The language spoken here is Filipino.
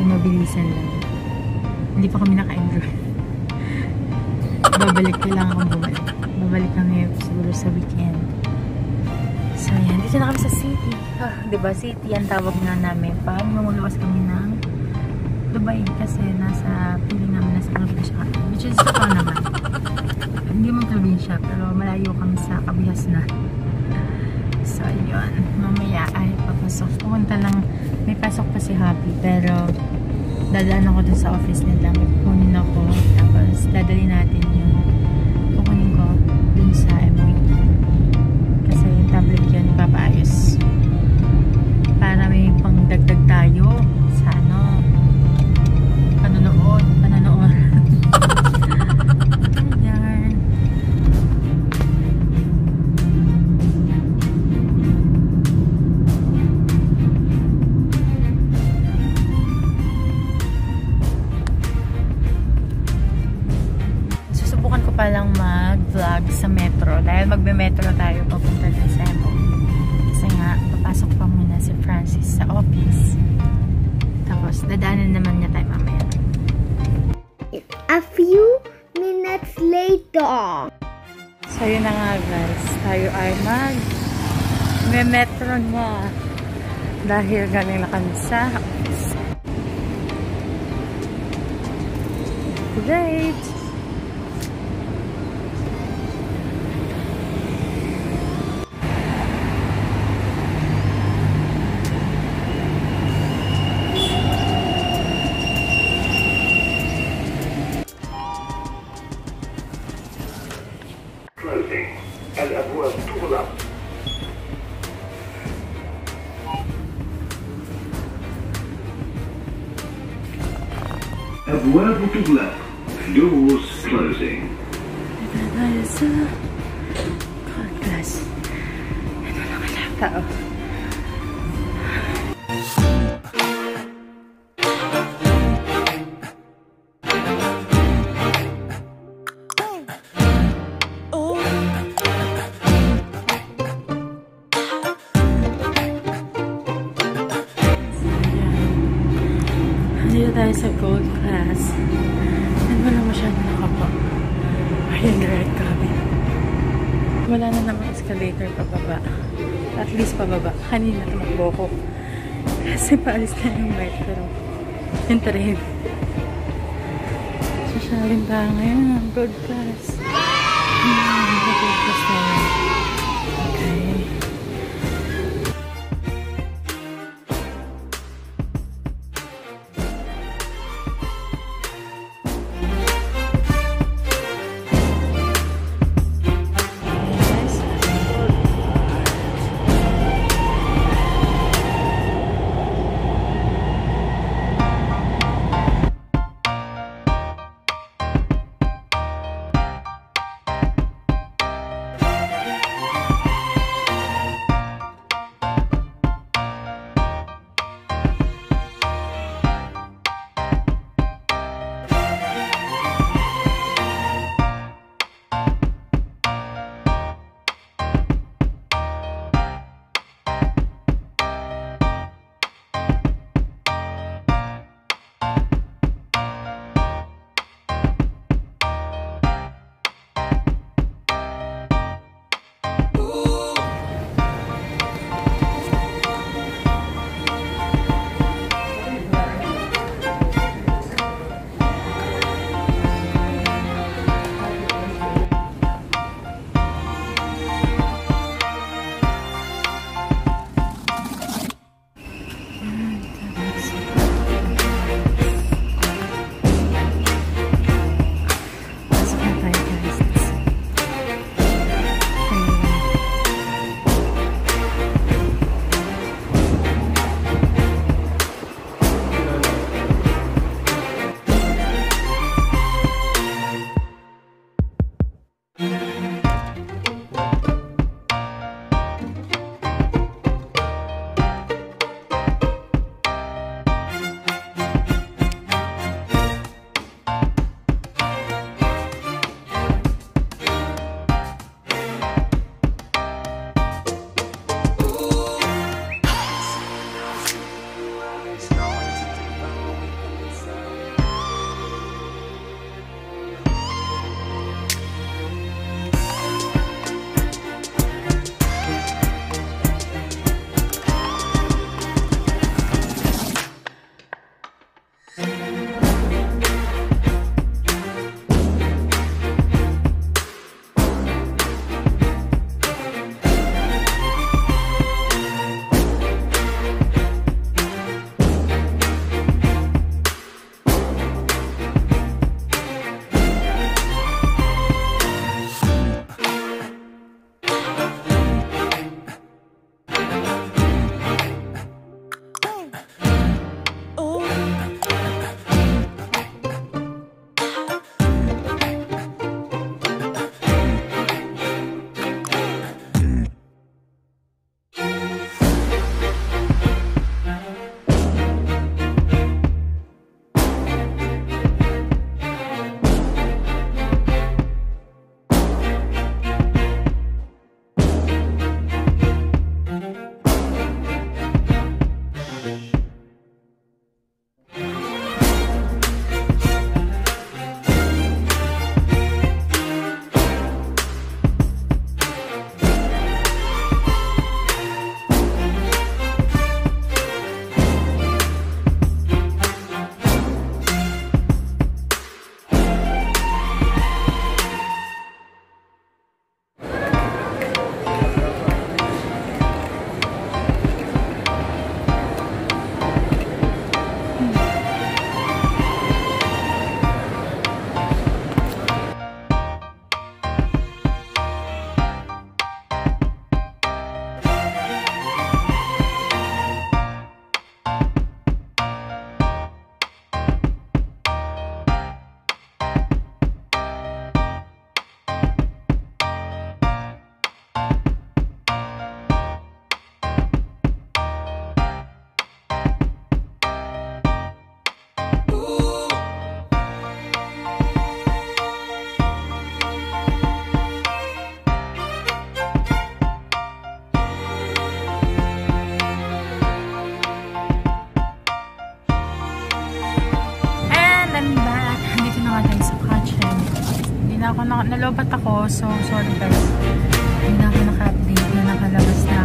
So, mabilisan lang. Hindi pa kami naka-enroll. Babalik ko lang akong bumalik. Babalik kami siguro sa weekend. So, yan. Dito na kami sa city. Diba? City ang tawag nga namin. Paano mamulawas kami ng Dubai kasi nasa piling namin nasa probinsya kami. Which is ito naman. Hindi man probinsya pero malayo kami sa kabihas na. So, yun. Mamaya ay papasok. Pumunta lang. May pasok pa si Happy pero dadaan ako dun sa office nila. May kukunin ako. Tapos dadali natin yung kukunin ko dun sa MOE. Kasi yung tablet yun ipapaayos. Para may pangdagdag tayo sa ano panonood. Ayan. Susubukan ko palang mag-vlog sa metro dahil magbe-metro tayo papunta din sa MOE. Kasi nga, papasok pa muna si Francis sa office. Tapos, dadaanan naman niya tayo mamaya. A few minutes later. So, yun na nga guys. Tayo ay mag-metro na. Dahil galing na kami sa office. Great! الأبواب تغلق. أبواب تغلق. Doors closing. Tayo sa class. Ito lang ang tao. Dito tayo sa gold class. And wala masyadong nakapa. Ayan, direct kami. Wala na namang escalator pababa. At least pababa. Kanina tumakbo ko. Kasi paalis na yung bike. Pero yung train. Sasalin tayo ngayon. Gold class. Gold class na yun. Okay. naglobat ako. So, sorry guys. Hindi na ako naka-update na nakalabas na